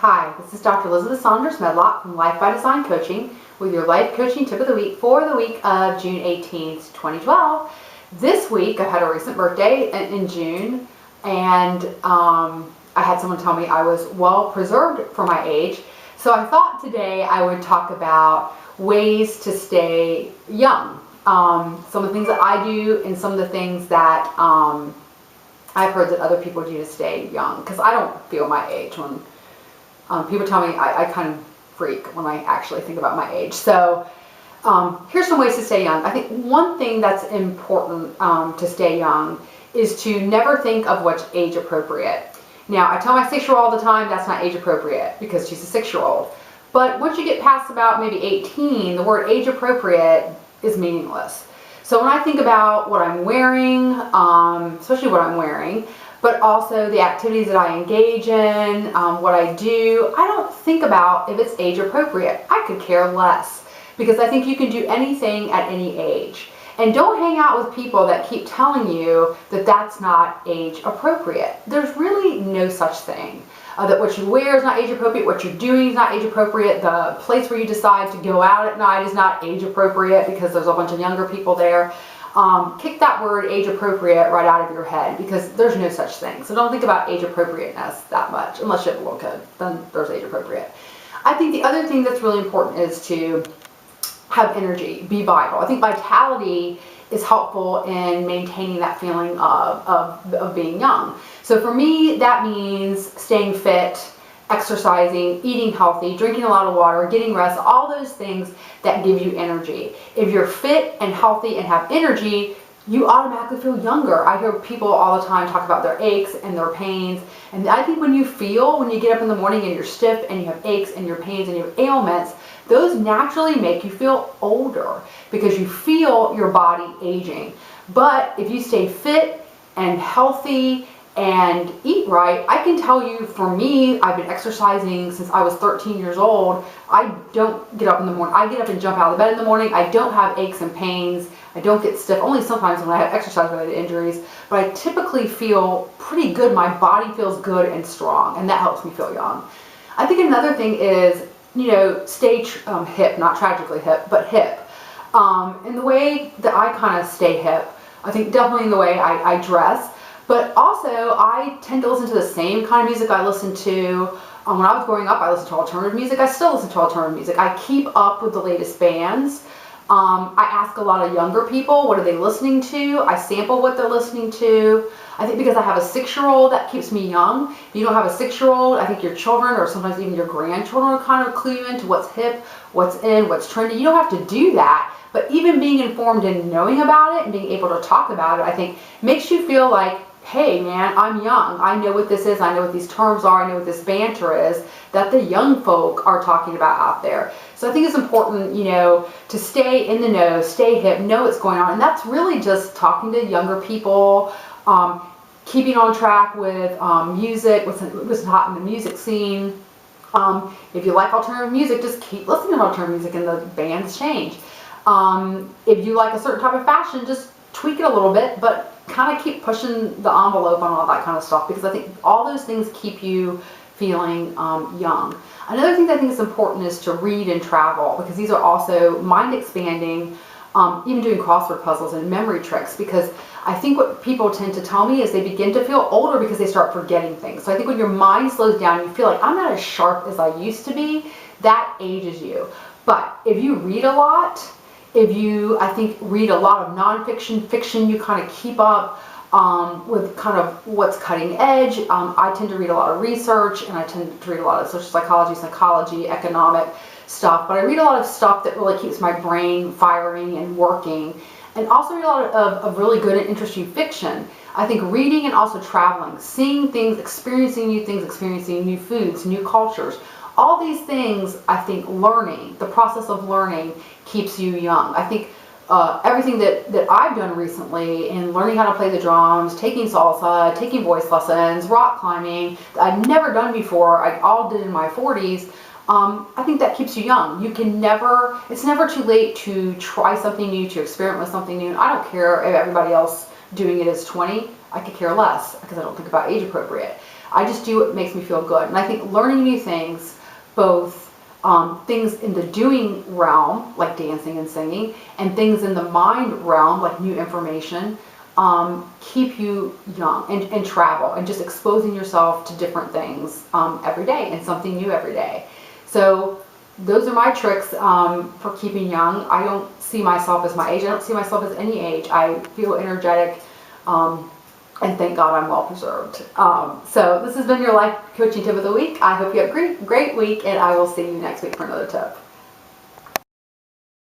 Hi, this is Dr. Elizabeth Medlock from Life by Design Coaching with your life coaching tip of the week for the week of June 18th, 2012. This week I had a recent birthday in June, and I had someone tell me I was well preserved for my age. So I thought today I would talk about ways to stay young. Some of the things that I do and some of the things that I've heard that other people do to stay young, because I don't feel my age. When people tell me, I kind of freak when I actually think about my age. So here's some ways to stay young. I think one thing that's important to stay young is to never think of what's age appropriate. Now, I tell my 6-year-old all the time that's not age appropriate because she's a 6-year-old. But once you get past about maybe 18, the word age appropriate is meaningless. So when I think about what I'm wearing, especially what I'm wearing, but also the activities that I engage in, what I do, I don't think about if it's age appropriate. I could care less, because I think you can do anything at any age. And don't hang out with people that keep telling you that that's not age appropriate. There's really no such thing. That what you wear is not age appropriate, what you're doing is not age appropriate, the place where you decide to go out at night is not age appropriate because there's a bunch of younger people there. Kick that word age appropriate right out of your head, because there's no such thing. So don't think about age appropriateness that much, unless you have a little kid, then there's age appropriate. I think the other thing that's really important is to have energy, be vital. I think vitality is helpful in maintaining that feeling of being young. So for me, that means staying fit, exercising, eating healthy, drinking a lot of water, getting rest, all those things that give you energy. If you're fit and healthy and have energy, you automatically feel younger. I hear people all the time talk about their aches and their pains. And I think when you get up in the morning and you're stiff and you have aches and your pains and you have ailments, those naturally make you feel older because you feel your body aging. But if you stay fit and healthy and eat right, I can tell you, for me, I've been exercising since I was 13 years old. I don't get up in the morning. I get up and jump out of bed in the morning. I don't have aches and pains. I don't get stiff, only sometimes when I have exercise-related injuries, but I typically feel pretty good. My body feels good and strong, and that helps me feel young. I think another thing is, stay hip, not tragically hip, but hip. In the way that I kind of stay hip, I think definitely in the way I dress, but also I tend to listen to the same kind of music I listened to when I was growing up. I listened to alternative music. I still listen to alternative music. I keep up with the latest bands. I ask a lot of younger people, what are they listening to? I sample what they're listening to. I think because I have a 6-year-old, that keeps me young. If you don't have a 6-year-old, I think your children or sometimes even your grandchildren will kind of clue you into what's hip, what's in, what's trendy. You don't have to do that, but even being informed and knowing about it and being able to talk about it, I think makes you feel like, hey man, I'm young. I know what this is. I know what these terms are. I know what this banter is that the young folk are talking about out there. So I think it's important, to stay in the know, stay hip, know what's going on. And that's really just talking to younger people, keeping on track with music, what's hot in the music scene. If you like alternative music, just keep listening to alternative music and the bands change. If you like a certain type of fashion, just tweak it a little bit, but kind of keep pushing the envelope on all that kind of stuff, because I think all those things keep you feeling young. Another thing that I think is important is to read and travel, because these are also mind expanding, even doing crossword puzzles and memory tricks, because I think what people tend to tell me is they begin to feel older because they start forgetting things. So I think when your mind slows down, you feel like I'm not as sharp as I used to be, that ages you. But if you read a lot, if you, I think, read a lot of nonfiction, fiction, you kind of keep up with kind of what's cutting edge. I tend to read a lot of research, and I tend to read a lot of social psychology, economic stuff, but I read a lot of stuff that really keeps my brain firing and working, and also read a lot of really good and interesting fiction. I think reading and also traveling, seeing things, experiencing new foods, new cultures, all these things, I think learning, the process of learning keeps you young. I think everything that I've done recently in learning how to play the drums, taking salsa, taking voice lessons, rock climbing, that I'd never done before, I all did in my 40s, I think that keeps you young. It's never too late to try something new, to experiment with something new. I don't care if everybody else doing it is 20. I could care less because I don't think about age appropriate. I just do what makes me feel good. And I think learning new things, both things in the doing realm, like dancing and singing, and things in the mind realm, like new information, keep you young, and travel, and just exposing yourself to different things every day, and something new every day. So those are my tricks for keeping young. I don't see myself as my age. I don't see myself as any age. I feel energetic, and thank God I'm well preserved. So this has been your life coaching tip of the week. I hope you have a great week, and I will see you next week for another tip.